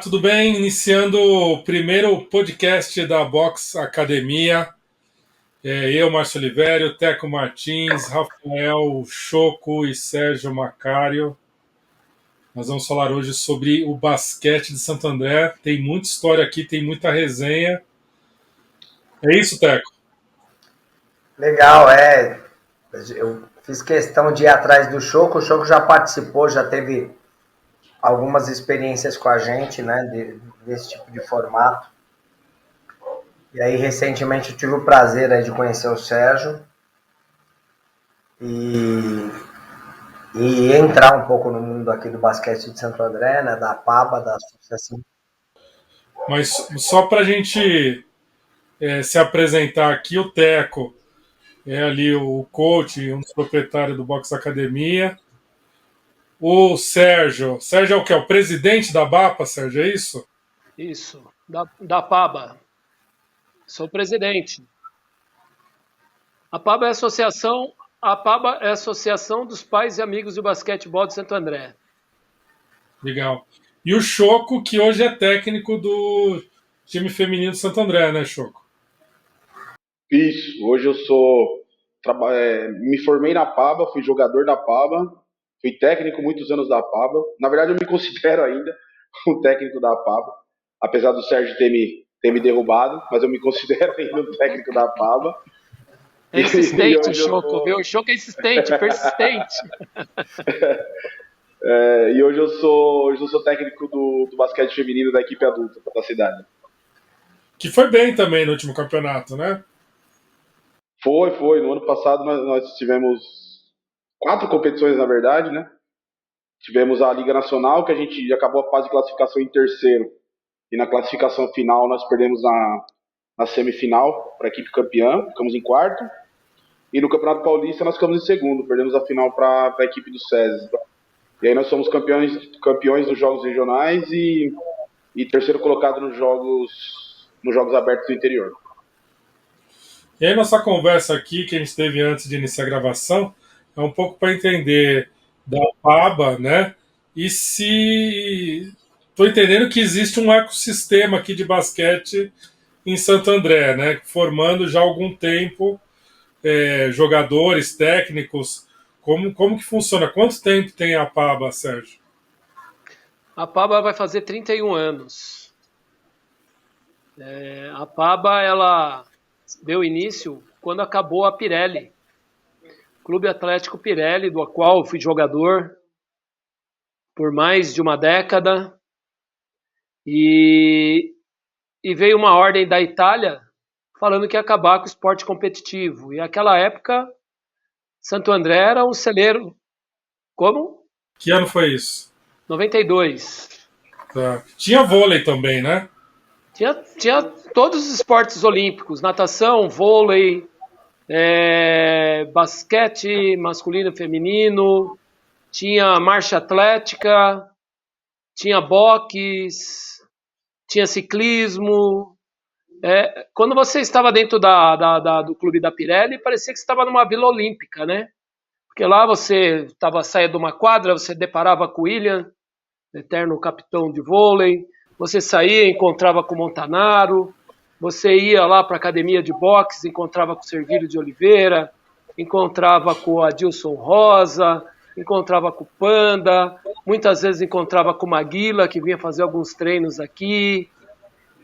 tudo bem? Iniciando o primeiro podcast da Box Academia. Eu, Márcio Oliveira, Teco Martins, Rafael Choco e Sérgio Macário. Nós vamos falar hoje sobre o basquete de Santo André. Tem muita história aqui, tem muita resenha. É isso, Teco? Legal, Eu fiz questão de ir atrás do Choco. O Choco já participou, já teve algumas experiências com a gente, né, desse tipo de formato. E aí, recentemente, eu tive o prazer de conhecer o Sérgio e entrar um pouco no mundo aqui do basquete de Santo André, né, da PABA, da associação. Mas só para a gente se apresentar aqui, o Teco é ali o coach, um dos proprietários do Box Academia. O Sérgio é o que? O presidente da BAPA, Sérgio, é isso? Isso, da PABA. Sou presidente. A PABA é a Associação dos Pais e Amigos do Basquetebol de Santo André. Legal. E o Choco, que hoje é técnico do time feminino de Santo André, né, Choco? Isso. Hoje eu me formei na PABA, fui jogador da PABA, fui técnico muitos anos da PABA. Na verdade, eu me considero ainda um técnico da PABA, apesar do Sérgio ter me derrubado, mas eu me considero ainda um técnico da PABA. É insistente, Choco, viu? O Choco é insistente, persistente. E hoje eu sou técnico do basquete feminino da equipe adulta da cidade. Que foi bem também no último campeonato, né? Foi. No ano passado nós tivemos 4 competições, na verdade, né? Tivemos a Liga Nacional, que a gente acabou a fase de classificação em terceiro. E na classificação final nós perdemos na semifinal para a equipe campeã, ficamos em quarto. E no Campeonato Paulista nós ficamos em segundo, perdemos a final para a equipe do SESI. E aí nós somos campeões dos jogos regionais e terceiro colocado nos jogos abertos do interior. E aí nossa conversa aqui, que a gente teve antes de iniciar a gravação, é um pouco para entender da PABA, né? E se... Estou entendendo que existe um ecossistema aqui de basquete em Santo André, né? Formando já há algum tempo jogadores, técnicos. Como que funciona? Quanto tempo tem a PABA, Sérgio? A PABA vai fazer 31 anos. A PABA, ela deu início quando acabou a Pirelli. Clube Atlético Pirelli, do qual fui jogador por mais de uma década. E veio uma ordem da Itália falando que ia acabar com o esporte competitivo. E naquela época, Santo André era um celeiro. Como? Que ano foi isso? 92. Tá. Tinha vôlei também, né? Tinha todos os esportes olímpicos, natação, vôlei, basquete masculino e feminino, tinha marcha atlética, tinha boxe, tinha ciclismo. Quando você estava dentro do clube da Pirelli, parecia que você estava numa vila olímpica, né? Porque lá você saía de uma quadra, você deparava com o William, eterno capitão de vôlei, você saía, encontrava com o Montanaro, você ia lá para a academia de boxe, encontrava com o Servílio de Oliveira, encontrava com o Adilson Rosa, encontrava com o Panda, muitas vezes encontrava com o Maguila, que vinha fazer alguns treinos aqui.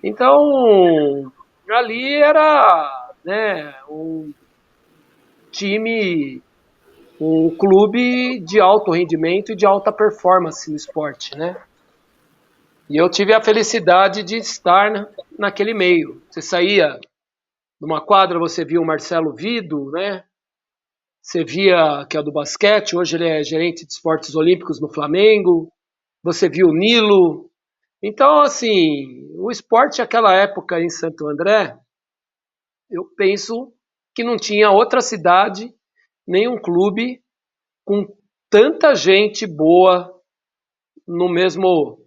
Então, ali era, né, um time, um clube de alto rendimento e de alta performance no esporte, né? E eu tive a felicidade de estar naquele meio. Você saía numa quadra, você via o Marcelo Vido, né? Você via, que é do basquete, hoje ele é gerente de esportes olímpicos no Flamengo. Você via o Nilo. Então, assim, o esporte naquela época em Santo André, eu penso que não tinha outra cidade, nenhum clube com tanta gente boa no mesmo,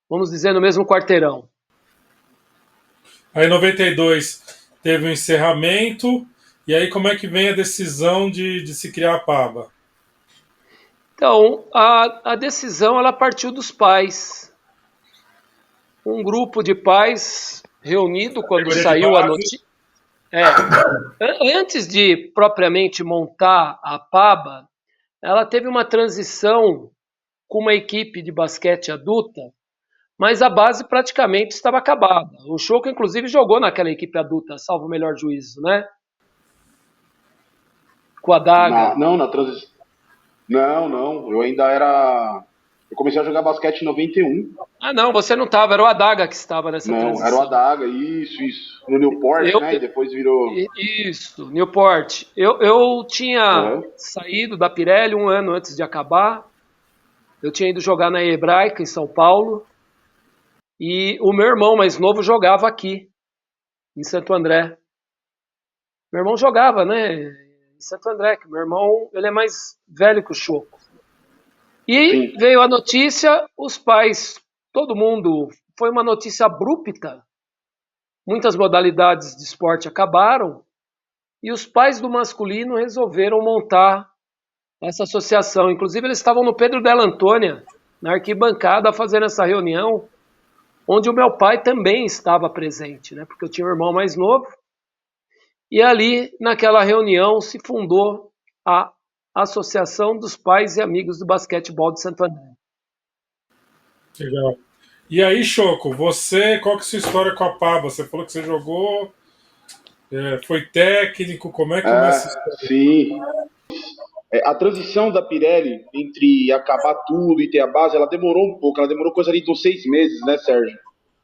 vamos dizer, no mesmo quarteirão. Aí em 92 teve o encerramento, e aí como é que vem a decisão de se criar a PABA? Então, a decisão ela partiu dos pais. um grupo de pais reunido quando Categoria de saiu a base. notícia. Antes de propriamente montar a PABA, ela teve uma transição com uma equipe de basquete adulta, mas a base praticamente estava acabada. O Choco, inclusive, jogou naquela equipe adulta, salvo o melhor juízo, né? Com a Daga. Não, na transição. Não. Eu ainda era. Eu comecei a jogar basquete em 91. Ah, não, você não estava, era o Adaga que estava nessa transição. Não, era o Adaga, isso. No Newport, né? E depois virou. Isso, Newport. Eu tinha saído da Pirelli 1 ano antes de acabar. Eu tinha ido jogar na Hebraica, em São Paulo. E o meu irmão mais novo jogava aqui, em Santo André. Meu irmão jogava, né? Em Santo André, que meu irmão ele é mais velho que o Choco. E Sim. veio a notícia, os pais, todo mundo, foi uma notícia abrupta. Muitas modalidades de esporte acabaram e os pais do masculino resolveram montar essa associação. Inclusive, eles estavam no Pedro Della Antônia, na arquibancada, fazendo essa reunião, onde o meu pai também estava presente, né? Porque eu tinha um irmão mais novo. E ali, naquela reunião, se fundou a Associação dos Pais e Amigos do Basquetebol de Santo André. Legal. E aí, Choco, você, qual que é a sua história com a PABA? Você falou que você jogou, foi técnico, como é que começa essa história? Sim. A transição da Pirelli entre acabar tudo e ter a base, ela demorou um pouco, ela demorou coisa ali de uns 6 meses, né, Sérgio?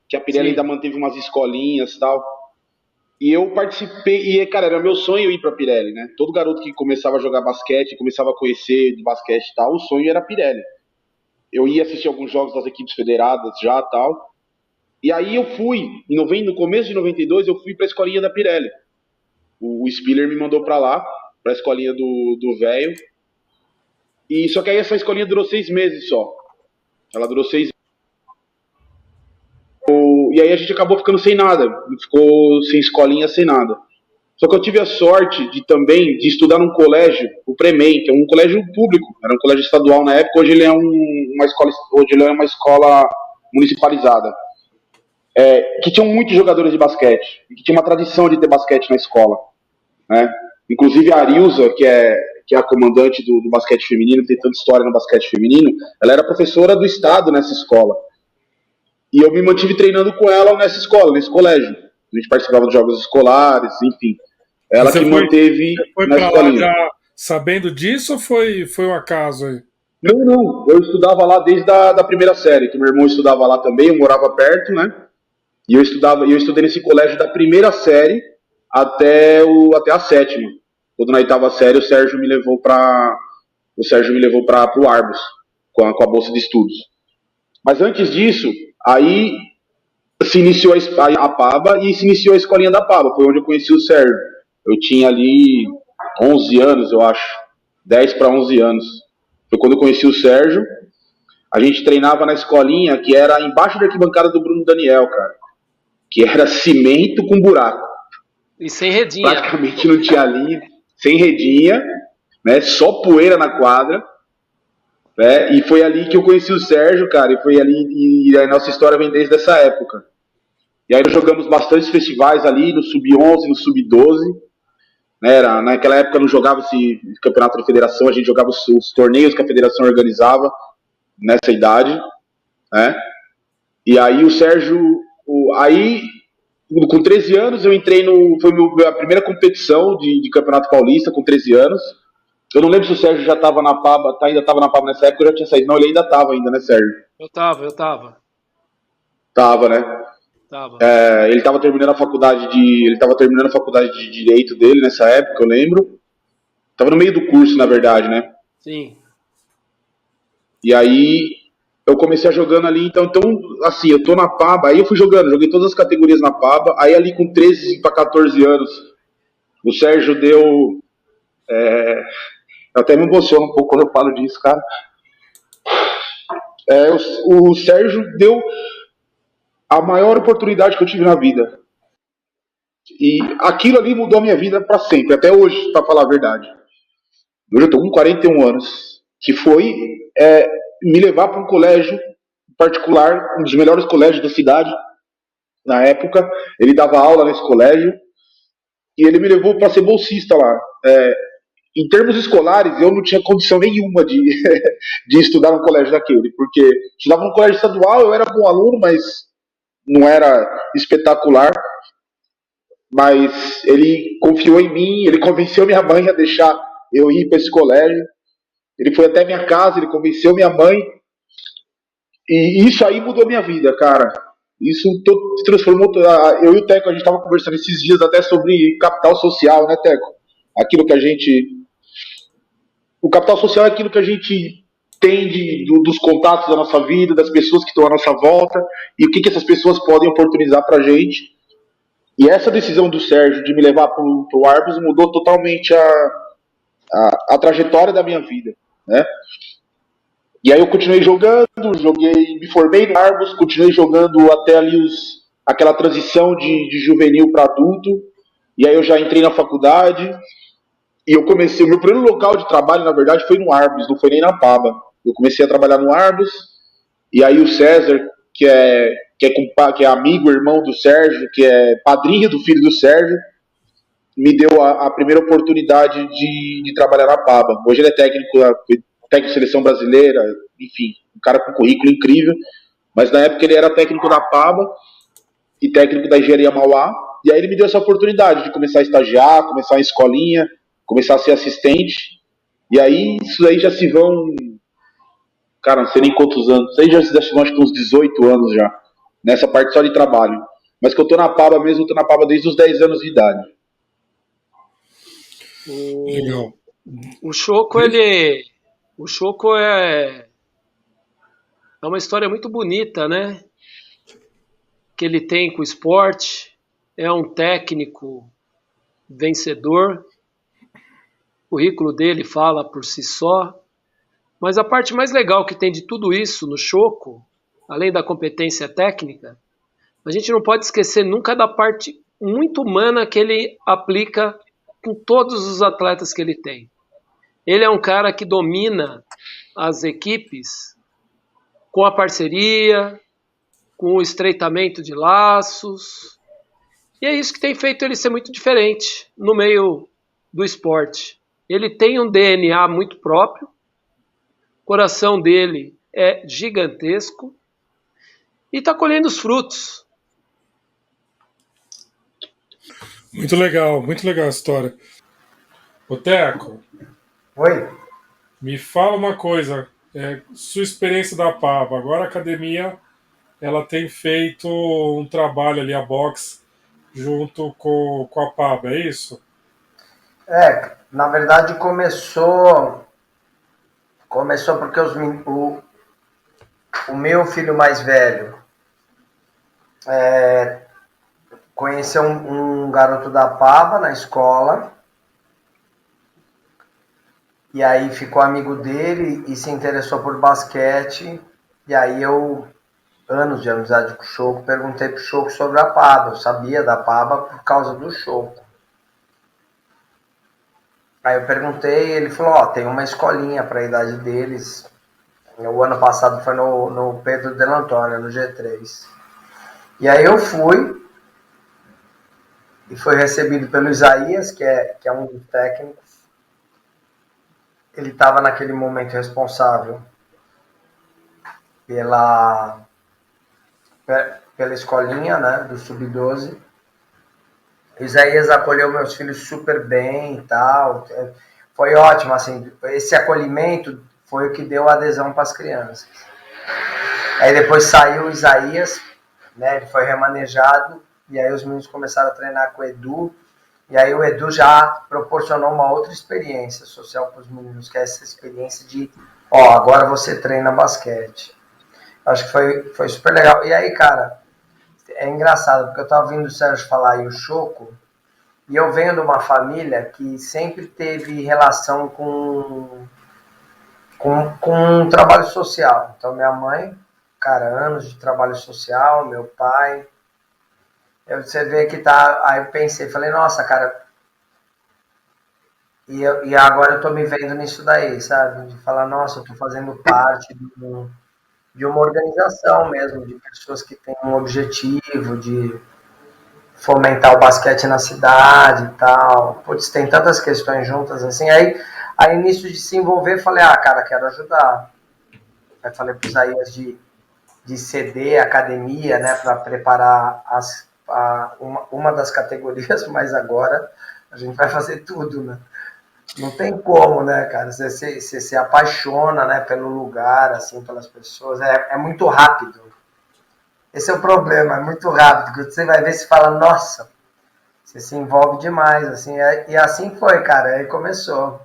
Que a Pirelli ainda manteve umas escolinhas e tal. E eu participei, e cara, era meu sonho ir pra Pirelli, né? Todo garoto que começava a jogar basquete, começava a conhecer de basquete e tal, o sonho era a Pirelli. Eu ia assistir alguns jogos das equipes federadas já e tal. E aí eu fui, no começo de 92, eu fui pra escolinha da Pirelli. O Spiller me mandou pra lá, pra escolinha do velho. E só que aí essa escolinha durou 6 meses só. Ela durou 6 meses. E aí a gente acabou ficando sem nada. Ficou sem escolinha, sem nada. Só que eu tive a sorte de estudar num colégio, o Premem, que é um colégio público. Era um colégio estadual na época, hoje ele é uma escola municipalizada. Que tinham muitos jogadores de basquete. E que tinha uma tradição de ter basquete na escola. Né? Inclusive a Arilza, que é a comandante do basquete feminino, que tem tanta história no basquete feminino, ela era professora do estado nessa escola. E eu me mantive treinando com ela nessa escola, nesse colégio. A gente participava de jogos escolares, enfim. Ela Você que manteve foi na pra escolinha. lá já sabendo disso ou foi um acaso aí? Não. Eu estudava lá desde a primeira série, que meu irmão estudava lá também, eu morava perto, né? E eu estudei nesse colégio da primeira série até a sétima. Quando na oitava série o Sérgio me levou para o Arbus com a bolsa de estudos. Mas antes disso, aí se iniciou a PABA e se iniciou a escolinha da PABA. Foi onde eu conheci o Sérgio. Eu tinha ali 11 anos, eu acho. 10 para 11 anos. Foi quando eu conheci o Sérgio. A gente treinava na escolinha que era embaixo da arquibancada do Bruno Daniel, cara. Que era cimento com buraco. E sem redinha. Praticamente não tinha linha. Sem redinha, né? Só poeira na quadra. Né? E foi ali que eu conheci o Sérgio, cara. E foi ali. E a nossa história vem desde essa época. E aí nós jogamos bastantes festivais ali, no Sub-11, no Sub-12. Né? Naquela época não jogava-se campeonato de federação, a gente jogava os torneios que a federação organizava nessa idade. Né? E aí o Sérgio... Aí, com 13 anos, eu entrei foi a primeira competição de campeonato paulista, com 13 anos. Eu não lembro se o Sérgio já estava na PABA, ainda estava na PABA nessa época, eu já tinha saído. Não, ele ainda estava ainda, né, Sérgio? Eu tava. Tava, né? Tava. Ele estava terminando a faculdade de Direito dele nessa época, eu lembro. Tava no meio do curso, na verdade, né? Sim. E aí eu comecei jogando ali, então assim, eu tô na PABA, aí eu fui joguei todas as categorias na PABA, aí ali com 13 para 14 anos, o Sérgio deu... Eu até me emociono um pouco quando eu falo disso, cara. O Sérgio deu a maior oportunidade que eu tive na vida. E aquilo ali mudou a minha vida para sempre, até hoje, para falar a verdade. Eu já tô com 41 anos, que foi me levar para um colégio particular, um dos melhores colégios da cidade na época. Ele dava aula nesse colégio e ele me levou para ser bolsista lá. Em termos escolares, eu não tinha condição nenhuma de estudar num colégio daquele, porque estudava num colégio estadual, eu era bom aluno, mas não era espetacular. Mas ele confiou em mim, ele convenceu minha mãe a deixar eu ir para esse colégio. Ele foi até minha casa, ele convenceu minha mãe. E isso aí mudou minha vida, cara. Isso se transformou. Eu e o Teco, a gente estava conversando esses dias até sobre capital social, né, Teco? Aquilo que a gente. O capital social é aquilo que a gente tem dos contatos da nossa vida, das pessoas que estão à nossa volta, e o que essas pessoas podem oportunizar pra gente. E essa decisão do Sérgio de me levar pro Arbus mudou totalmente a trajetória da minha vida, né? E aí eu continuei jogando, me formei no Arbus, continuei jogando até ali aquela transição de juvenil para adulto, e aí eu já entrei na faculdade, e eu comecei, o meu primeiro local de trabalho, na verdade, foi no Arbus, não foi nem na Paba. Eu comecei a trabalhar no Arbus, e aí o César, que é amigo, irmão do Sérgio, que é padrinho do filho do Sérgio, me deu a primeira oportunidade de trabalhar na Paba. Hoje ele é técnico de seleção brasileira, enfim, um cara com currículo incrível, mas na época ele era técnico da Paba e técnico da Engenharia Mauá, e aí ele me deu essa oportunidade de começar a estagiar, começar a escolinha, começar a ser assistente, e aí isso aí já se vão, cara, não sei nem quantos anos, isso aí já se vão acho que uns 18 anos já, nessa parte só de trabalho, mas que eu tô na Paba mesmo, eu tô na Paba desde os 10 anos de idade. Legal. O Choco, o Choco é uma história muito bonita, né? Que ele tem com o esporte. É um técnico vencedor. O currículo dele fala por si só. Mas a parte mais legal que tem de tudo isso no Choco, além da competência técnica, a gente não pode esquecer nunca da parte muito humana que ele aplica com todos os atletas que ele tem. Ele é um cara que domina as equipes com a parceria, com o estreitamento de laços. E é isso que tem feito ele ser muito diferente no meio do esporte. Ele tem um DNA muito próprio, o coração dele é gigantesco e está colhendo os frutos. Muito legal a história. Ô Teco, Oi? me fala uma coisa, sua experiência da Pava, agora a academia ela tem feito um trabalho ali, a box, junto com a Pava, é isso? Na verdade começou porque o meu filho mais velho conheceu um garoto da Pava na escola, e aí ficou amigo dele e se interessou por basquete, e aí eu, anos de amizade com o Choco, perguntei pro Choco sobre a Pava, eu sabia da Pava por causa do Choco. Aí eu perguntei, ele falou, tem uma escolinha para a idade deles. O ano passado foi no Pedro Del Antônio, no G3. E aí eu fui, e foi recebido pelo Isaías, que é um dos técnicos. Ele estava naquele momento responsável pela escolinha, né, do Sub-12. Isaías acolheu meus filhos super bem e tal. Foi ótimo, assim, esse acolhimento foi o que deu adesão para as crianças. Aí depois saiu o Isaías, né, ele foi remanejado, e aí os meninos começaram a treinar com o Edu, e aí o Edu já proporcionou uma outra experiência social para os meninos, que é essa experiência de, agora você treina basquete. Acho que foi super legal. E aí, cara, é engraçado, porque eu tava ouvindo o Sérgio falar e o Choco, e eu venho de uma família que sempre teve relação com trabalho social. Então, minha mãe, cara, anos de trabalho social, meu pai. Você vê que tá. Aí eu pensei, falei, nossa, cara. E agora eu tô me vendo nisso daí, sabe? De falar, nossa, eu tô fazendo parte de uma organização mesmo, de pessoas que têm um objetivo de fomentar o basquete na cidade e tal. Putz, tem tantas questões juntas assim. Aí nisso de se envolver, falei, cara, quero ajudar. Aí falei para o Isaías de ceder academia, né, para preparar uma das categorias, mas agora a gente vai fazer tudo, né? Não tem como, né, cara? Você se apaixona, né, pelo lugar, assim, pelas pessoas. É muito rápido. Esse é o problema, é muito rápido. Quando você vai ver, você fala, nossa, você se envolve demais, assim. E assim foi, cara. Aí começou.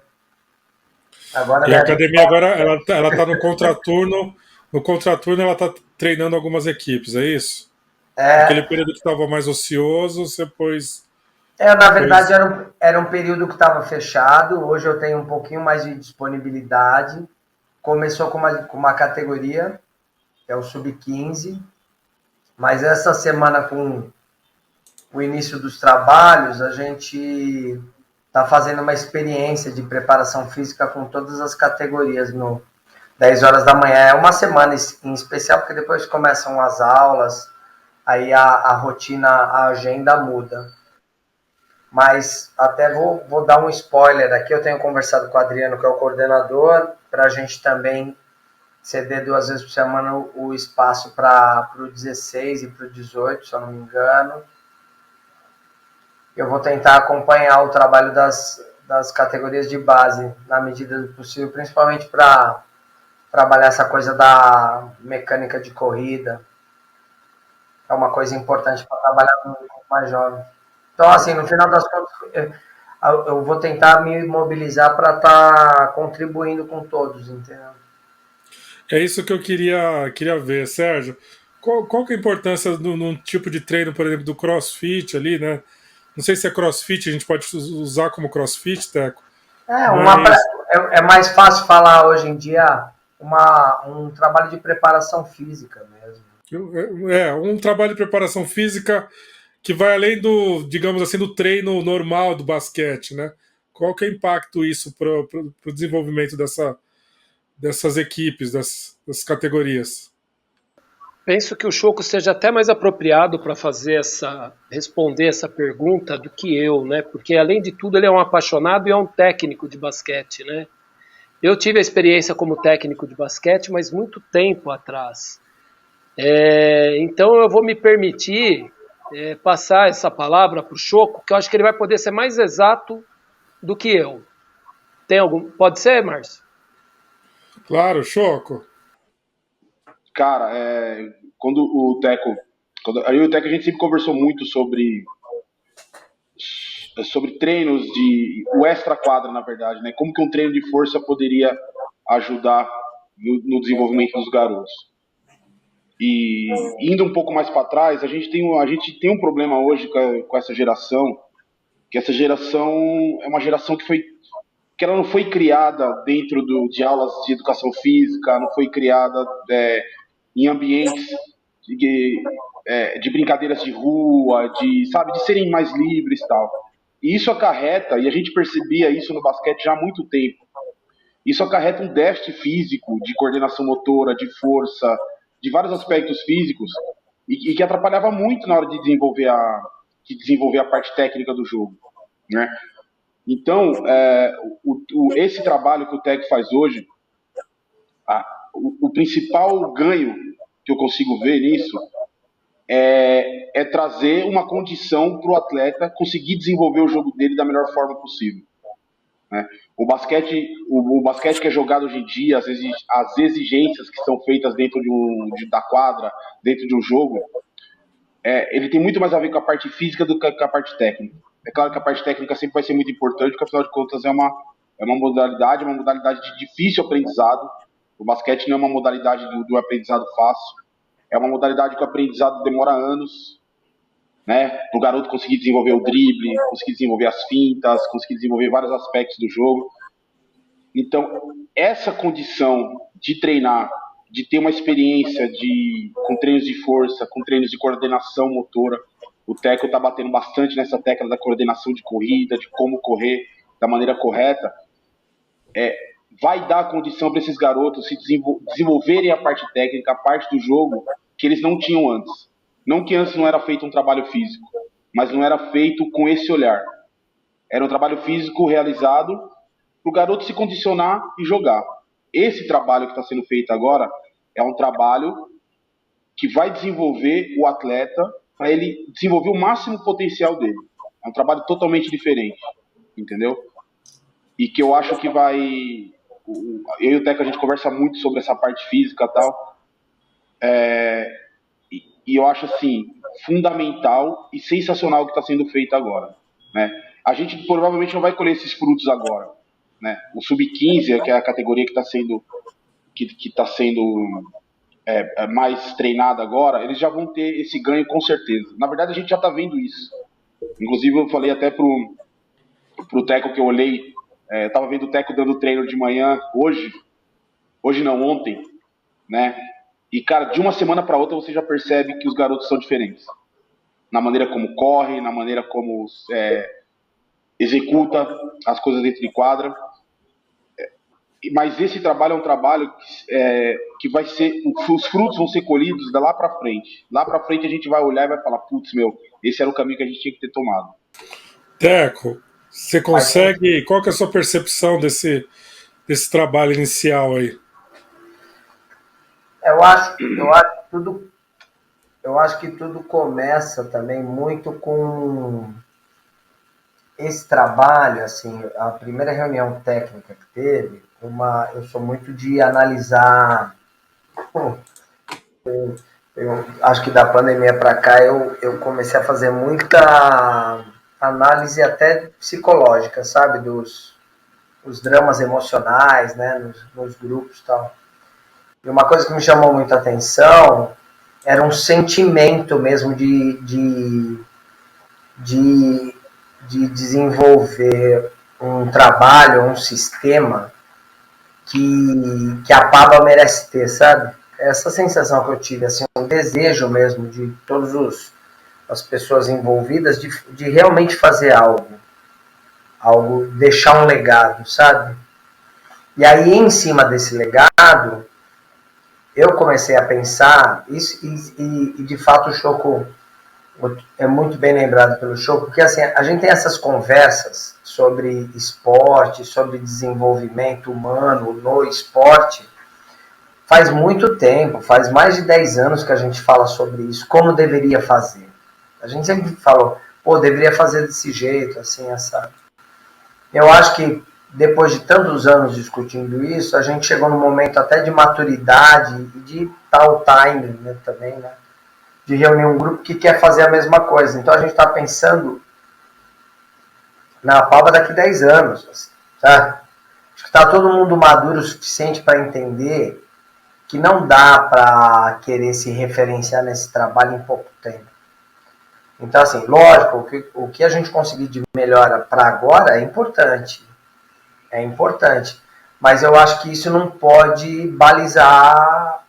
Agora E a minha vida. academia agora, ela tá no contraturno. No contraturno, ela tá treinando algumas equipes, é isso? Aquele É, período que estava mais ocioso, você pôs. na verdade, pôs... era um período que estava fechado. Hoje eu tenho um pouquinho mais de disponibilidade. Começou com uma categoria, que é o Sub-15. Mas essa semana, com o início dos trabalhos, a gente está fazendo uma experiência de preparação física com todas as categorias no 10 horas da manhã. É uma semana em especial, porque depois começam as aulas, aí a rotina, a agenda muda. Mas até vou dar um spoiler aqui. Eu tenho conversado com o Adriano, que é o coordenador, para a gente também ceder 2 vezes por semana o espaço para o 16 e para o 18, se eu não me engano. Eu vou tentar acompanhar o trabalho das categorias de base na medida do possível, principalmente para trabalhar essa coisa da mecânica de corrida. É uma coisa importante para trabalhar com o mais jovem. Então, assim, no final das contas, eu vou tentar me mobilizar para estar contribuindo com todos, entendeu? É isso que eu queria ver, Sérgio. Qual que é a importância num tipo de treino, por exemplo, do CrossFit ali, né? Não sei se é CrossFit, a gente pode usar como CrossFit, Teco, É, mas é mais fácil falar hoje em dia um trabalho de preparação física mesmo. é um trabalho de preparação física que vai além do, digamos assim, do treino normal do basquete, né? Qual que é o impacto isso para o desenvolvimento dessas equipes, das categorias? Penso que o Choco seja até mais apropriado para responder essa pergunta do que eu, né? Porque além de tudo ele é um apaixonado e é um técnico de basquete, né? Eu tive a experiência como técnico de basquete, mas muito tempo atrás. Então eu vou me permitir passar essa palavra para o Choco, que eu acho que ele vai poder ser mais exato do que eu. Tem algum? Pode ser, Márcio? Claro, Choco. Cara, quando o Teco. Aí o Teco a gente sempre conversou muito sobre treinos o extra quadra, na verdade, né? Como que um treino de força poderia ajudar no desenvolvimento dos garotos. E indo um pouco mais para trás, a gente tem um problema hoje com essa geração, que essa geração é uma geração que ela não foi criada dentro de aulas de educação física, não foi criada em ambientes de brincadeiras de rua, sabe, de serem mais livres e tal. E isso acarreta, e a gente percebia isso no basquete já há muito tempo, isso acarreta um déficit físico, de coordenação motora, de força, de vários aspectos físicos, e que atrapalhava muito na hora de desenvolver a parte técnica do jogo, né? Então, esse trabalho que o TEC faz hoje, o principal ganho que eu consigo ver nisso é trazer uma condição para o atleta conseguir desenvolver o jogo dele da melhor forma possível, né? O basquete que é jogado hoje em dia, as exigências que são feitas dentro da quadra, dentro de um jogo, ele tem muito mais a ver com a parte física do que com a parte técnica. É claro que a parte técnica sempre vai ser muito importante, porque afinal de contas é uma modalidade de difícil aprendizado. O basquete não é uma modalidade do aprendizado fácil, é uma modalidade que o aprendizado demora anos, né? Para o garoto conseguir desenvolver o drible, conseguir desenvolver as fintas, conseguir desenvolver vários aspectos do jogo. Então, essa condição de treinar, de ter uma experiência com treinos de força, com treinos de coordenação motora, o Teco está batendo bastante nessa tecla da coordenação de corrida, de como correr da maneira correta, vai dar condição para esses garotos se desenvolverem a parte técnica, a parte do jogo, que eles não tinham antes. Não que antes não era feito um trabalho físico, mas não era feito com esse olhar. Era um trabalho físico realizado para o garoto se condicionar e jogar. Esse trabalho que está sendo feito agora é um trabalho que vai desenvolver o atleta para ele desenvolver o máximo potencial dele. É um trabalho totalmente diferente, entendeu? E que eu acho que vai... Eu e o Teco, a gente conversa muito sobre essa parte física e tal. E eu acho, assim, fundamental e sensacional o que está sendo feito agora, né? A gente provavelmente não vai colher esses frutos agora, né? O Sub-15, que é a categoria que está sendo mais treinada agora, eles já vão ter esse ganho com certeza. Na verdade, a gente já está vendo isso. Inclusive, eu falei até pro Teco que eu olhei, eu tava vendo o Teco dando treino de manhã hoje não, ontem, né? E, cara, de uma semana para outra você já percebe que os garotos são diferentes. Na maneira como corre, na maneira como executa as coisas dentro de quadra. Mas esse trabalho é um trabalho que vai ser... Os frutos vão ser colhidos lá para frente. Lá para frente a gente vai olhar e vai falar, putz, esse era o caminho que a gente tinha que ter tomado. Teco, você consegue... Qual que é a sua percepção desse trabalho inicial aí? Eu acho que tudo começa também muito com esse trabalho, assim, a primeira reunião técnica que teve, eu sou muito de analisar. Eu acho que da pandemia para cá eu comecei a fazer muita análise até psicológica, sabe, os dramas emocionais, né, nos grupos e tal. E uma coisa que me chamou muita atenção era um sentimento mesmo de desenvolver um trabalho, um sistema que a PABA merece ter, sabe? Essa sensação que eu tive, assim, um desejo mesmo de todas as pessoas envolvidas de realmente fazer algo, deixar um legado, sabe? E aí, em cima desse legado, eu comecei a pensar, e de fato o Choco é muito bem lembrado pelo Choco, porque assim, a gente tem essas conversas sobre esporte, sobre desenvolvimento humano no esporte, faz muito tempo, faz mais de 10 anos que a gente fala sobre isso, como deveria fazer. A gente sempre falou, deveria fazer desse jeito, assim, essa... Eu acho que depois de tantos anos discutindo isso, a gente chegou num momento até de maturidade e de tal timing, né, também, né? De reunir um grupo que quer fazer a mesma coisa. Então a gente está pensando na PABA daqui a 10 anos. Tá? Acho que está todo mundo maduro o suficiente para entender que não dá para querer se referenciar nesse trabalho em pouco tempo. Então, assim, lógico, o que a gente conseguir de melhora para agora é importante. É importante. Mas eu acho que isso não pode balizar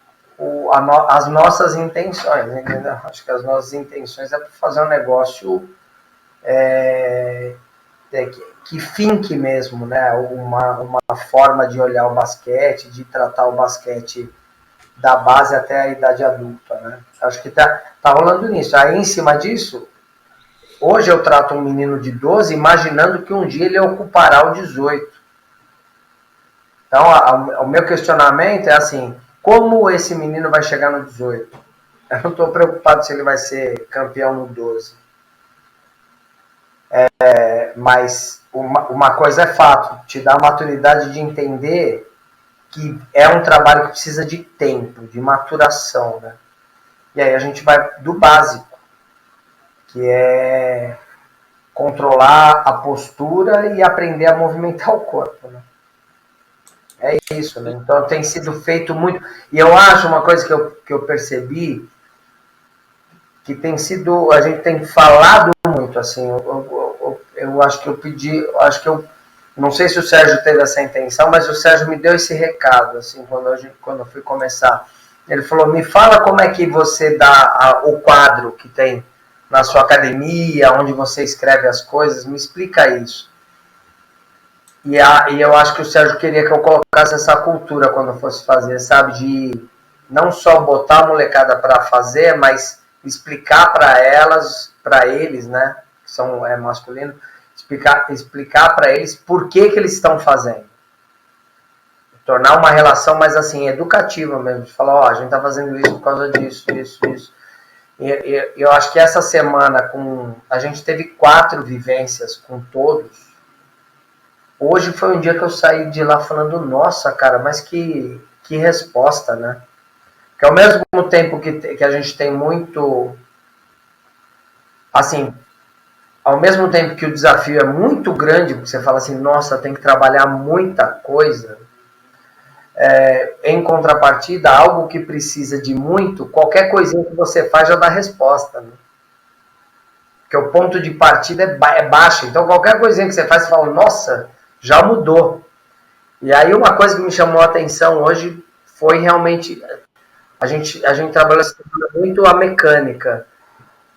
as nossas intenções. Né? Acho que as nossas intenções é para fazer um negócio que finque mesmo, né? Uma forma de olhar o basquete, de tratar o basquete da base até a idade adulta. Né? Acho que tá rolando nisso. Aí, em cima disso, hoje eu trato um menino de 12 imaginando que um dia ele ocupará o 18. Então, o meu questionamento é assim, como esse menino vai chegar no 18? Eu não estou preocupado se ele vai ser campeão no 12. Mas uma coisa é fato, te dá a maturidade de entender que é um trabalho que precisa de tempo, de maturação, né? E aí a gente vai do básico, que é controlar a postura e aprender a movimentar o corpo, né? É isso, né? Então tem sido feito muito. E eu acho uma coisa que eu percebi que tem sido. A gente tem falado muito, assim. Eu acho que eu pedi. Não sei se o Sérgio teve essa intenção, mas o Sérgio me deu esse recado, assim, quando eu fui começar. Ele falou: me fala como é que você dá o quadro que tem na sua academia, onde você escreve as coisas, me explica isso. E eu acho que o Sérgio queria que eu colocasse essa cultura quando eu fosse fazer, sabe? De não só botar a molecada para fazer, mas explicar para elas, para eles, né? Que são masculino, explicar para eles por que eles estão fazendo. Tornar uma relação mais assim, educativa mesmo. De falar, ó, a gente tá fazendo isso por causa disso, isso. E eu acho que essa semana, a gente teve 4 vivências com todos. Hoje foi um dia que eu saí de lá falando, nossa, cara, mas que resposta, né? Que ao mesmo tempo que a gente tem muito, assim, ao mesmo tempo que o desafio é muito grande, porque você fala assim, nossa, tem que trabalhar muita coisa, em contrapartida, algo que precisa de muito, qualquer coisinha que você faz já dá resposta, né? Porque o ponto de partida é baixo, então qualquer coisinha que você faz, você fala, nossa, já mudou. E aí uma coisa que me chamou a atenção hoje foi realmente, a gente trabalhou muito a mecânica.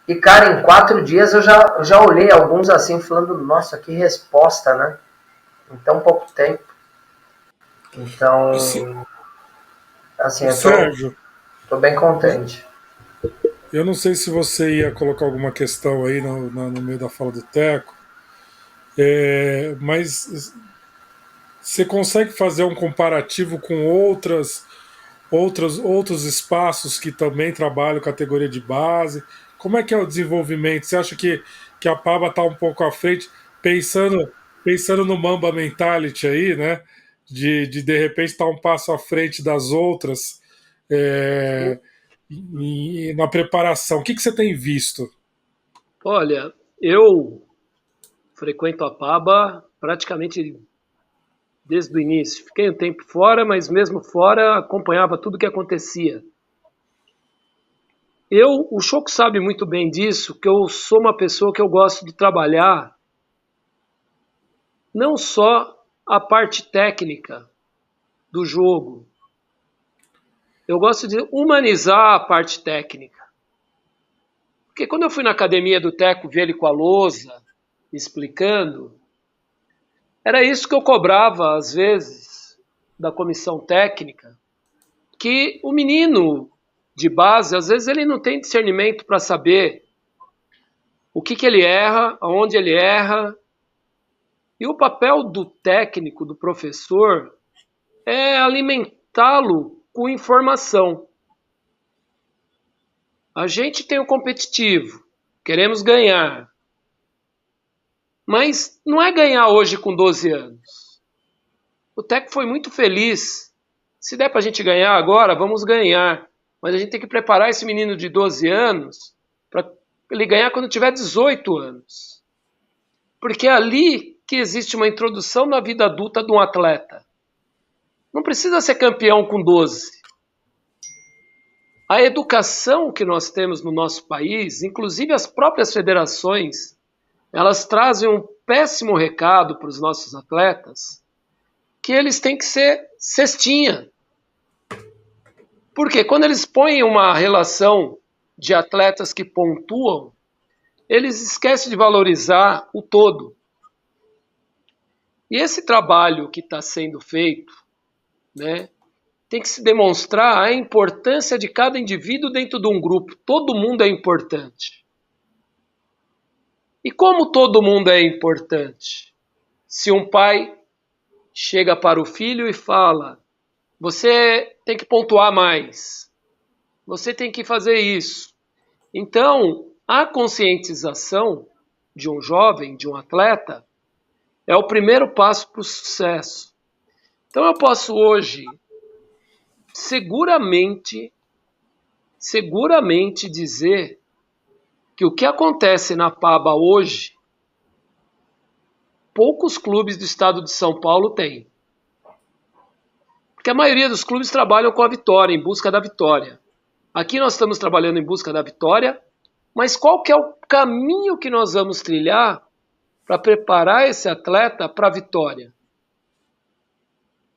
E, cara, em 4 dias eu já olhei alguns assim, falando, nossa, que resposta, né? Em tão pouco tempo. Então, assim, eu Sérgio, tô bem contente. eu não sei se você ia colocar alguma questão aí no meio da fala do Teco, mas você consegue fazer um comparativo com outros espaços que também trabalham categoria de base? Como é que é o desenvolvimento? Você acha que a Paba está um pouco à frente, pensando no Mamba Mentality aí, né? De repente estar um passo à frente das outras na preparação. O que você tem visto? Olha, eu frequento a PABA praticamente desde o início. Fiquei um tempo fora, mas mesmo fora acompanhava tudo o que acontecia. O Choco sabe muito bem disso, que eu sou uma pessoa que eu gosto de trabalhar não só a parte técnica do jogo. Eu gosto de humanizar a parte técnica. Porque quando eu fui na academia do Teco ver ele com a lousa, explicando, era isso que eu cobrava, às vezes, da comissão técnica, que o menino de base, às vezes ele não tem discernimento para saber o que ele erra, aonde ele erra. E o papel do técnico, do professor, é alimentá-lo com informação. A gente tem o competitivo, queremos ganhar. Mas não é ganhar hoje com 12 anos. O Teco foi muito feliz. Se der para a gente ganhar agora, vamos ganhar. Mas a gente tem que preparar esse menino de 12 anos para ele ganhar quando tiver 18 anos. Porque é ali que existe uma introdução na vida adulta de um atleta. Não precisa ser campeão com 12. A educação que nós temos no nosso país, inclusive as próprias federações, elas trazem um péssimo recado para os nossos atletas, que eles têm que ser cestinha. Porque quando eles põem uma relação de atletas que pontuam, eles esquecem de valorizar o todo. E esse trabalho que está sendo feito, né, tem que se demonstrar a importância de cada indivíduo dentro de um grupo. Todo mundo é importante. E como todo mundo é importante? Se um pai chega para o filho e fala, você tem que pontuar mais, você tem que fazer isso. Então, a conscientização de um jovem, de um atleta, é o primeiro passo para o sucesso. Então eu posso hoje seguramente dizer que o que acontece na PABA hoje, poucos clubes do estado de São Paulo têm. Porque a maioria dos clubes trabalham com a vitória, em busca da vitória. Aqui nós estamos trabalhando em busca da vitória, mas qual que é o caminho que nós vamos trilhar para preparar esse atleta para a vitória?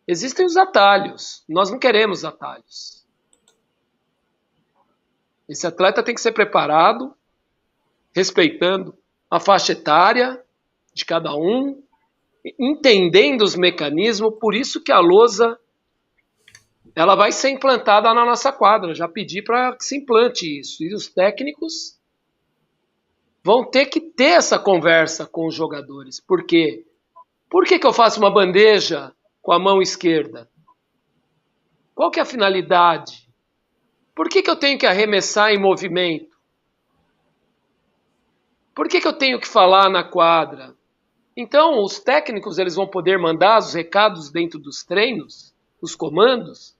Existem os atalhos, nós não queremos atalhos. Esse atleta tem que ser preparado, respeitando a faixa etária de cada um, entendendo os mecanismos, por isso que a lousa ela vai ser implantada na nossa quadra. Já pedi para que se implante isso. E os técnicos vão ter que ter essa conversa com os jogadores. Por quê? Por que eu faço uma bandeja com a mão esquerda? Qual que é a finalidade? Por que eu tenho que arremessar em movimento? Por que eu tenho que falar na quadra? Então, os técnicos eles vão poder mandar os recados dentro dos treinos, os comandos,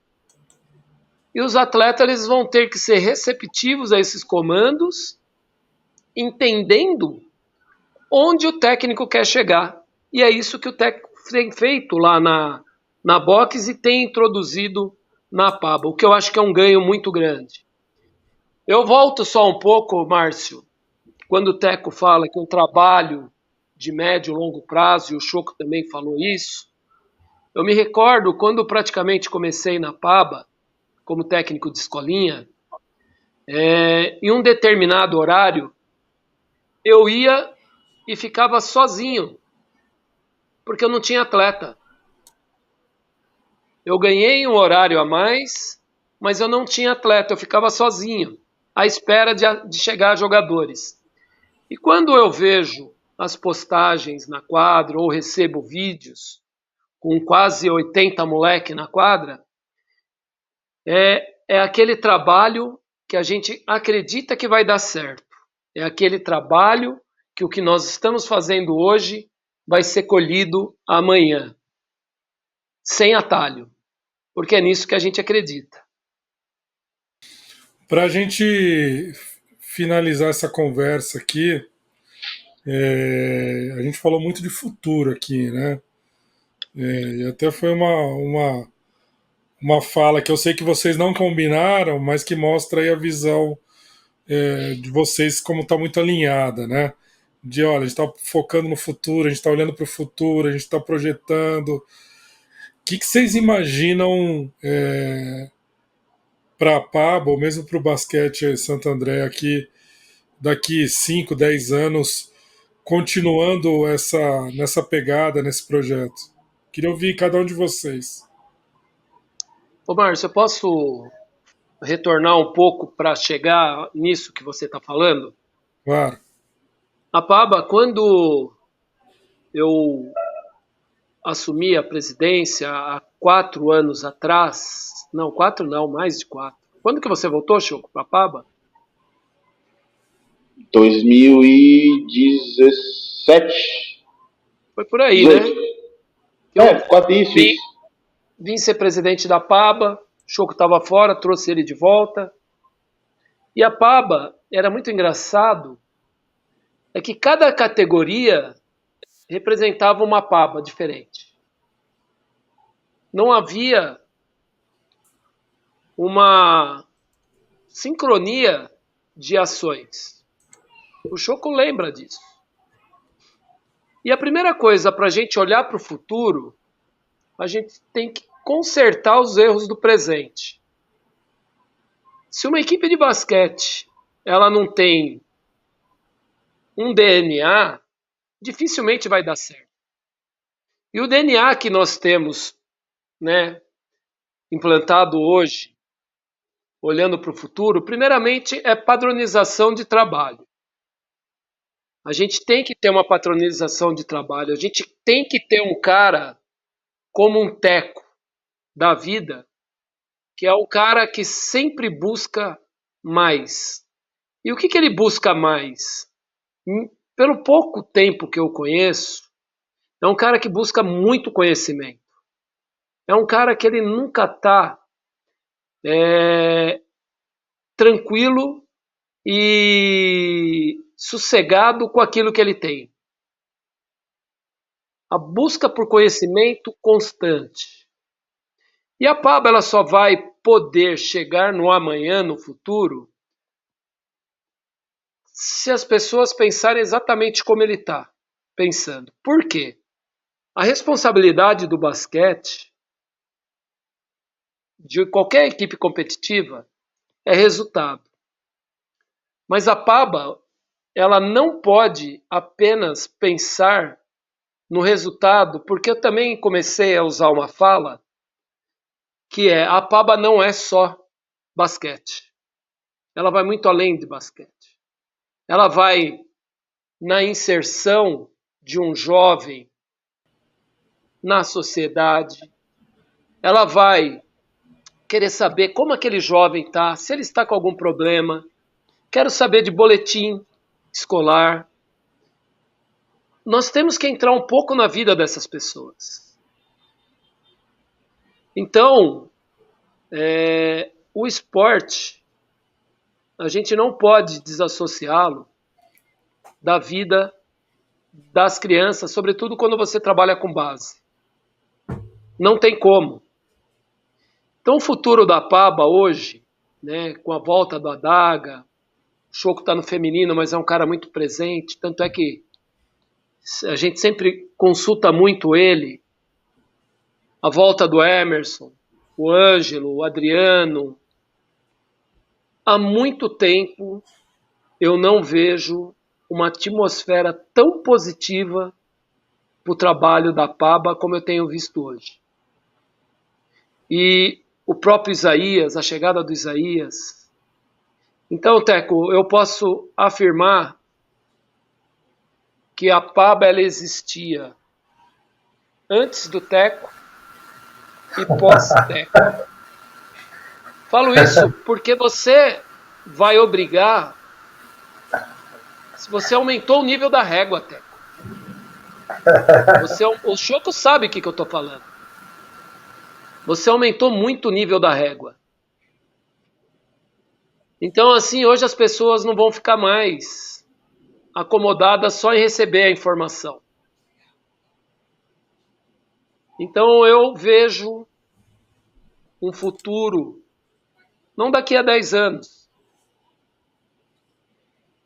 e os atletas eles vão ter que ser receptivos a esses comandos, entendendo onde o técnico quer chegar. E é isso que o técnico tem feito lá na boxe e tem introduzido na PABA, o que eu acho que é um ganho muito grande. Eu volto só um pouco, Márcio, quando o Teco fala que o trabalho de médio e longo prazo, e o Choco também falou isso, eu me recordo quando praticamente comecei na PABA, como técnico de escolinha, em um determinado horário, eu ia e ficava sozinho, porque eu não tinha atleta. Eu ganhei um horário a mais, mas eu não tinha atleta, eu ficava sozinho, à espera de chegar jogadores. E quando eu vejo as postagens na quadra ou recebo vídeos com quase 80 moleque na quadra, é aquele trabalho que a gente acredita que vai dar certo. É aquele trabalho que o que nós estamos fazendo hoje vai ser colhido amanhã, sem atalho, porque é nisso que a gente acredita. Para a gente finalizar essa conversa aqui, a gente falou muito de futuro aqui, né? E até foi uma fala que eu sei que vocês não combinaram, mas que mostra aí a visão de vocês como está muito alinhada, né? De olha, a gente está focando no futuro, a gente está olhando para o futuro, a gente está projetando. O que vocês imaginam para a PABA, ou mesmo para o basquete Santo André aqui, daqui 5, 10 anos, continuando nessa pegada, nesse projeto? Queria ouvir cada um de vocês. Ô Márcio, eu posso retornar um pouco para chegar nisso que você está falando? Claro. A PABA, quando eu assumi a presidência há 4 anos atrás, não, 4 não, mais de 4. Quando que você voltou, Choco, para a PABA? 2017. Foi por aí, 18. né? Quase isso. Vim ser presidente da PABA, o Choco estava fora, trouxe ele de volta. E a PABA era muito engraçado, é que cada categoria representava uma PABA diferente. Não havia uma sincronia de ações. O Choco lembra disso. E a primeira coisa para a gente olhar para o futuro, a gente tem que consertar os erros do presente. Se uma equipe de basquete ela não tem um DNA, dificilmente vai dar certo. E o DNA que nós temos, né, implantado hoje, olhando para o futuro, primeiramente é padronização de trabalho. A gente tem que ter uma padronização de trabalho, a gente tem que ter um cara como um Teco da vida, que é o cara que sempre busca mais. E o que ele busca mais? Pelo pouco tempo que eu conheço, é um cara que busca muito conhecimento. É um cara que ele nunca está tranquilo e sossegado com aquilo que ele tem. A busca por conhecimento constante. E a PABA ela só vai poder chegar no amanhã, no futuro, se as pessoas pensarem exatamente como ele está pensando. Por quê? A responsabilidade do basquete, de qualquer equipe competitiva, é resultado. Mas a PABA, ela não pode apenas pensar no resultado, porque eu também comecei a usar uma fala que é: a PABA não é só basquete. Ela vai muito além de basquete. Ela vai na inserção de um jovem na sociedade. Ela vai querer saber como aquele jovem está, se ele está com algum problema. Quero saber de boletim escolar. Nós temos que entrar um pouco na vida dessas pessoas. Então, o esporte, a gente não pode desassociá-lo da vida das crianças, sobretudo quando você trabalha com base. Não tem como. Então, o futuro da PABA hoje, né, com a volta do Adaga, o Choco está no feminino, mas é um cara muito presente, tanto é que a gente sempre consulta muito ele, a volta do Emerson, o Ângelo, o Adriano. Há muito tempo eu não vejo uma atmosfera tão positiva para o trabalho da PABA como eu tenho visto hoje. E o próprio Isaías, a chegada do Isaías. Então, Teco, eu posso afirmar que a PABA ela existia antes do Teco e pós-Teco. Falo isso porque você vai obrigar, se você aumentou o nível da régua, Teco. O Choco sabe o que eu estou falando. Você aumentou muito o nível da régua. Então, assim, hoje as pessoas não vão ficar mais acomodadas só em receber a informação. Então, eu vejo um futuro, não daqui a 10 anos.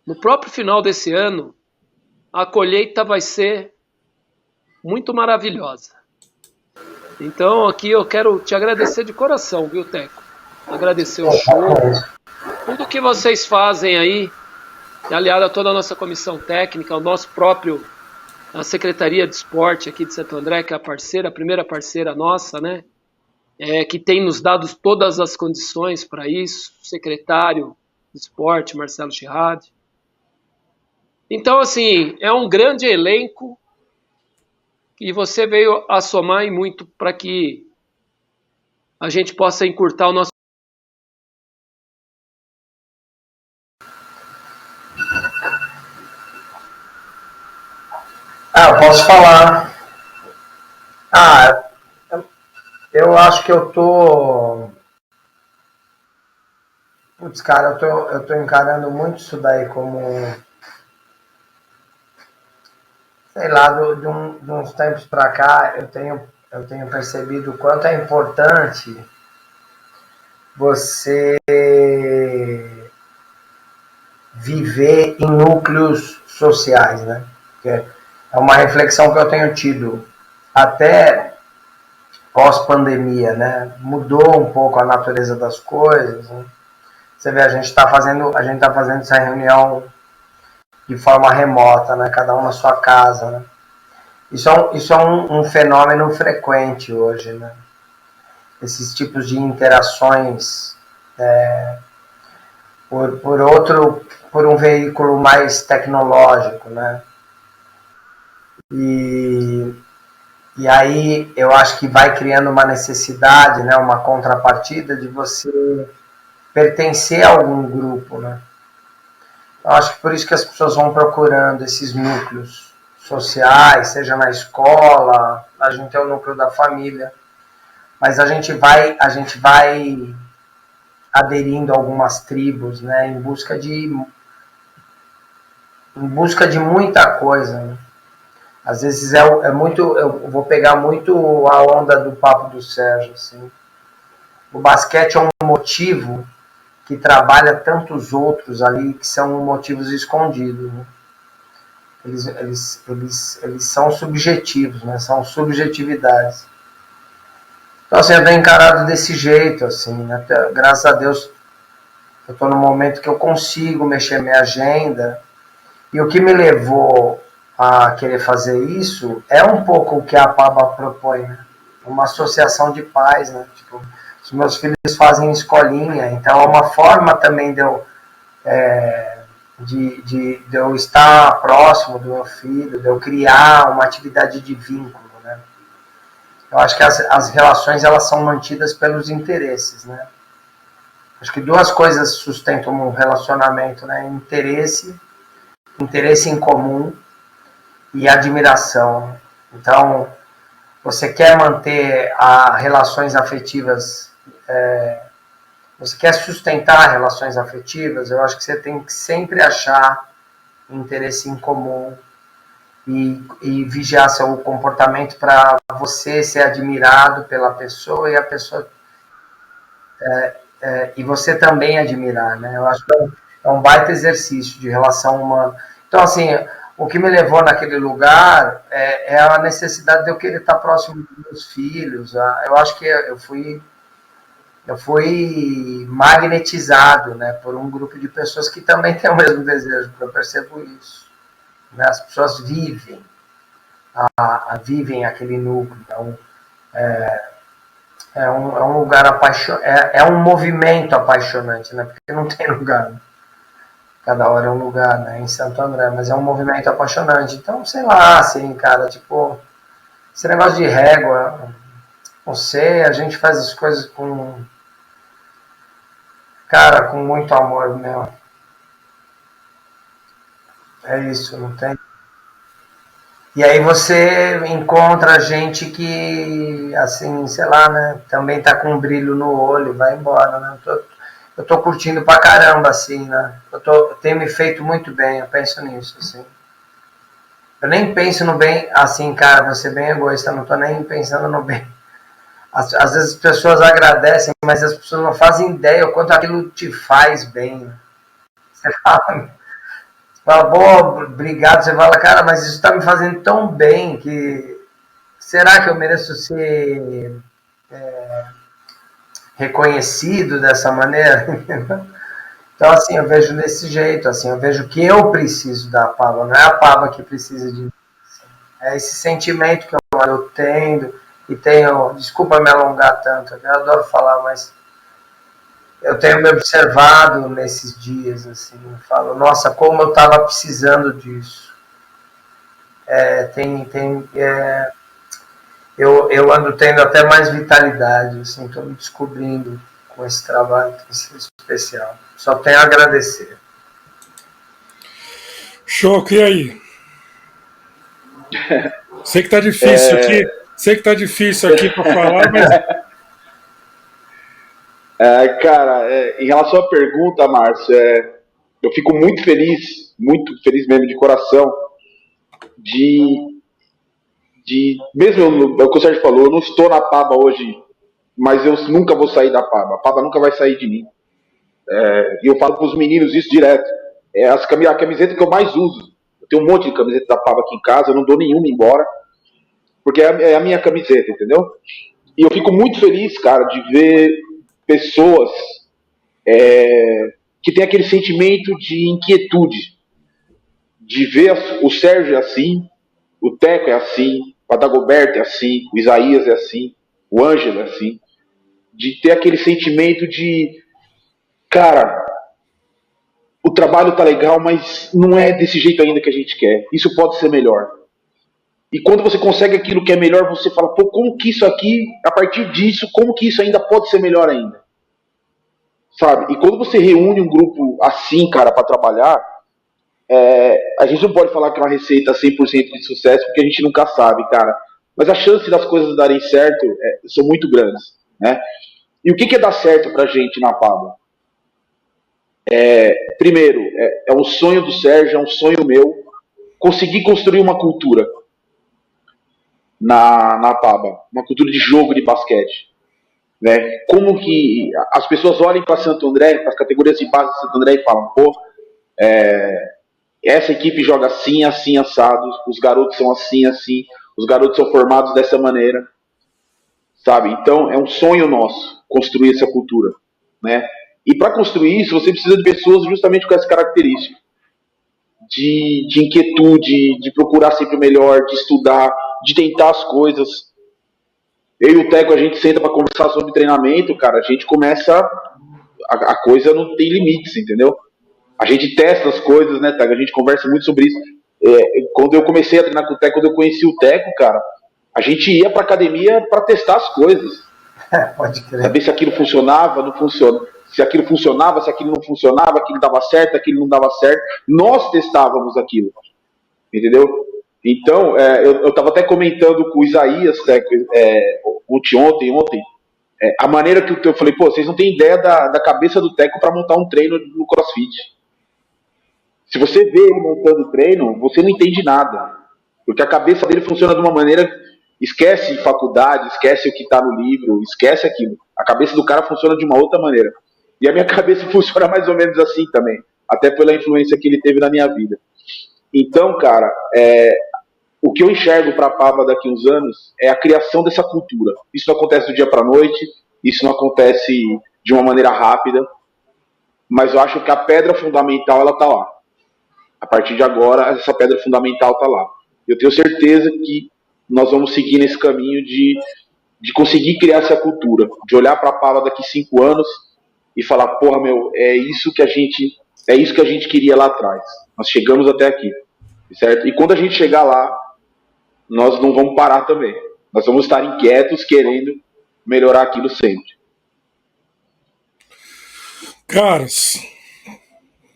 No próprio final desse ano, a colheita vai ser muito maravilhosa. Então, aqui eu quero te agradecer de coração, viu, Teco? Agradecer o show, tudo que vocês fazem aí, aliado a toda a nossa comissão técnica, o nosso próprio, a Secretaria de Esporte aqui de Santo André, que é a primeira parceira nossa, né? Que tem nos dado todas as condições para isso, o secretário de Esporte, Marcelo Chirrade. Então, assim, é um grande elenco e você veio a somar e muito para que a gente possa encurtar o nosso... Eu posso falar. Eu acho que eu tô... Putz, cara, eu tô encarando muito isso daí como... Sei lá, de uns tempos para cá, eu tenho percebido o quanto é importante você viver em núcleos sociais, né? Porque é uma reflexão que eu tenho tido até pós-pandemia, né? Mudou um pouco a natureza das coisas, né? Você vê, a gente está fazendo essa reunião de forma remota, né? Cada um na sua casa, né? Isso é um fenômeno frequente hoje, né? Esses tipos de interações por um veículo mais tecnológico, né? E aí eu acho que vai criando uma necessidade, né? Uma contrapartida de você pertencer a algum grupo, né? Eu acho que por isso que as pessoas vão procurando esses núcleos sociais, seja na escola, a gente tem o núcleo da família, mas a gente vai aderindo a algumas tribos, né, em busca de muita coisa, né? Às vezes é muito, eu vou pegar muito a onda do papo do Sérgio, assim. O basquete é um motivo que trabalha tantos outros ali que são motivos escondidos, né? Eles são subjetivos, né? São subjetividades. Então, assim, eu tenho encarado desse jeito, assim, né? Graças a Deus, eu estou num momento que eu consigo mexer minha agenda. E o que me levou a querer fazer isso, é um pouco o que a PABA propõe, né? Uma associação de pais, né? Tipo, os meus filhos fazem escolinha, então é uma forma também de eu estar próximo do meu filho, de eu criar uma atividade de vínculo, né? Eu acho que as relações elas são mantidas pelos interesses, né? Acho que duas coisas sustentam um relacionamento, né? Interesse em comum e admiração. Então, você quer manter relações afetivas, você quer sustentar relações afetivas, eu acho que você tem que sempre achar interesse em comum e vigiar seu comportamento para você ser admirado pela pessoa e a pessoa e você também admirar, né? Eu acho que é um baita exercício de relação humana. Então, assim, o que me levou naquele lugar é a necessidade de eu querer estar próximo dos meus filhos. Eu acho que eu fui magnetizado, né, por um grupo de pessoas que também tem o mesmo desejo. Eu percebo isso, né? As pessoas vivem aquele núcleo. Então, é um lugar apaixonante, é um movimento apaixonante, né? Porque não tem lugar. Né? Cada hora é um lugar, né? Em Santo André, mas é um movimento apaixonante. Então, sei lá, assim, cara, tipo, esse negócio de régua, não sei, a gente faz as coisas cara, com muito amor, meu. É isso, não tem. E aí você encontra gente que, assim, sei lá, né, também tá com um brilho no olho, vai embora, né? Eu tô curtindo pra caramba, assim, né? Tenho me feito muito bem, eu penso nisso, assim. Eu nem penso no bem, assim, cara, vou ser bem egoísta, não tô nem pensando no bem. Às vezes as pessoas agradecem, mas as pessoas não fazem ideia o quanto aquilo te faz bem. Né? Você fala, pô, obrigado, você fala, cara, mas isso tá me fazendo tão bem que será que eu mereço ser reconhecido dessa maneira? Então, assim, eu vejo desse jeito, assim, eu vejo que eu preciso da Pava, não é a Pava que precisa de mim. É esse sentimento que eu tenho e tenho, desculpa me alongar tanto, eu adoro falar, mas eu tenho me observado nesses dias, assim, eu falo, nossa, como eu estava precisando disso. Eu ando tendo até mais vitalidade, assim, estou me descobrindo com esse trabalho, tem sido especial. Só tenho a agradecer. Show, e aí? Sei que tá difícil aqui, sei que tá difícil aqui para falar, mas Cara, em relação à pergunta, Márcio, eu fico muito feliz mesmo de coração, de, mesmo é o que o Sérgio falou, eu não estou na PABA hoje, mas eu nunca vou sair da PABA. A PABA nunca vai sair de mim. E eu falo para os meninos isso direto. A camiseta que eu mais uso. Eu tenho um monte de camiseta da PABA aqui em casa, eu não dou nenhuma embora, porque é a minha camiseta, entendeu? E eu fico muito feliz, cara, de ver pessoas que têm aquele sentimento de inquietude, de ver o Sérgio é assim, o Teco é assim, o Adagoberto é assim, o Isaías é assim, o Ângelo é assim, de ter aquele sentimento de, cara, o trabalho tá legal, mas não é desse jeito ainda que a gente quer. Isso pode ser melhor. E quando você consegue aquilo que é melhor, você fala, pô, como que isso aqui, a partir disso, como que isso ainda pode ser melhor ainda? Sabe? E quando você reúne um grupo assim, cara, para trabalhar, a gente não pode falar que é uma receita 100% de sucesso, porque a gente nunca sabe, cara. Mas a chance das coisas darem certo são muito grandes, né? E o que é dar certo pra gente na Pablo? Primeiro, é um sonho do Sérgio, é um sonho meu, conseguir construir uma cultura na PABA, uma cultura de jogo de basquete. Né? Como que as pessoas olhem para Santo André, para as categorias de base de Santo André e falam, pô, essa equipe joga assim, assim, assado, os garotos são assim, assim, os garotos são formados dessa maneira, sabe? Então é um sonho nosso construir essa cultura, né? E para construir isso, você precisa de pessoas justamente com essa característica de inquietude, de procurar sempre o melhor, de estudar, de tentar as coisas. Eu e o Teco, a gente senta para conversar sobre treinamento, cara, a gente começa, a coisa não tem limites, entendeu? A gente testa as coisas, né, Teco? A gente conversa muito sobre isso. Quando eu comecei a treinar com o Teco, quando eu conheci o Teco, cara, a gente ia pra academia para testar as coisas. Pode crer. Saber se aquilo funcionava, não funcionava. Se aquilo funcionava, se aquilo não funcionava, aquilo dava certo, aquilo não dava certo. Nós testávamos aquilo. Entendeu? Então, eu estava até comentando com o Isaías, ontem, a maneira que eu falei, pô, vocês não têm ideia da cabeça do Teco para montar um treino no CrossFit. Se você vê ele montando o treino, você não entende nada. Porque a cabeça dele funciona de uma maneira. Esquece faculdade, esquece o que está no livro, esquece aquilo. A cabeça do cara funciona de uma outra maneira. E a minha cabeça funciona mais ou menos assim também. Até pela influência que ele teve na minha vida. Então, cara, o que eu enxergo para a Pava daqui a uns anos é a criação dessa cultura. Isso não acontece do dia para a noite, isso não acontece de uma maneira rápida, mas eu acho que a pedra fundamental ela está lá. A partir de agora, essa pedra fundamental está lá. Eu tenho certeza que nós vamos seguir nesse caminho de conseguir criar essa cultura, de olhar para a Pava daqui 5 anos e falar, porra, meu, é isso que a gente queria lá atrás. Nós chegamos até aqui, certo? E quando a gente chegar lá, nós não vamos parar também. Nós vamos estar inquietos, querendo melhorar aquilo sempre. Caras,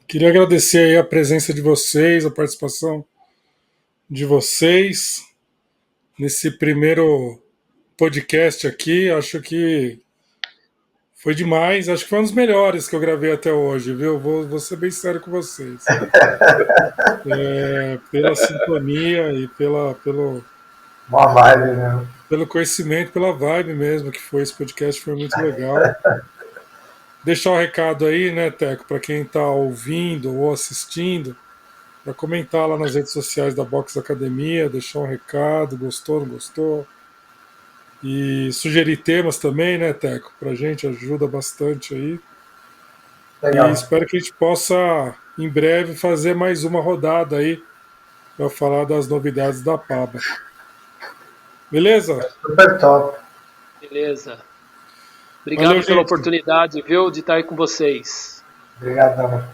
queria agradecer aí a presença de vocês, a participação de vocês nesse primeiro podcast aqui. Acho que foi demais. Acho que foi um dos melhores que eu gravei até hoje, viu? Vou ser bem sério com vocês. Pela sintonia e pelo Uma vibe mesmo. Pelo conhecimento, pela vibe mesmo que foi esse podcast, foi muito legal. Deixar um recado aí, né, Teco, para quem está ouvindo ou assistindo, para comentar lá nas redes sociais da Box Academia, deixar um recado, gostou, não gostou. E sugerir temas também, né, Teco? Pra gente ajuda bastante aí. Legal. E espero que a gente possa, em breve, fazer mais uma rodada aí para falar das novidades da PABA. Beleza? Super top. Beleza. Obrigado Valeu, pela gente. oportunidade, viu, de estar aí com vocês. Obrigadão.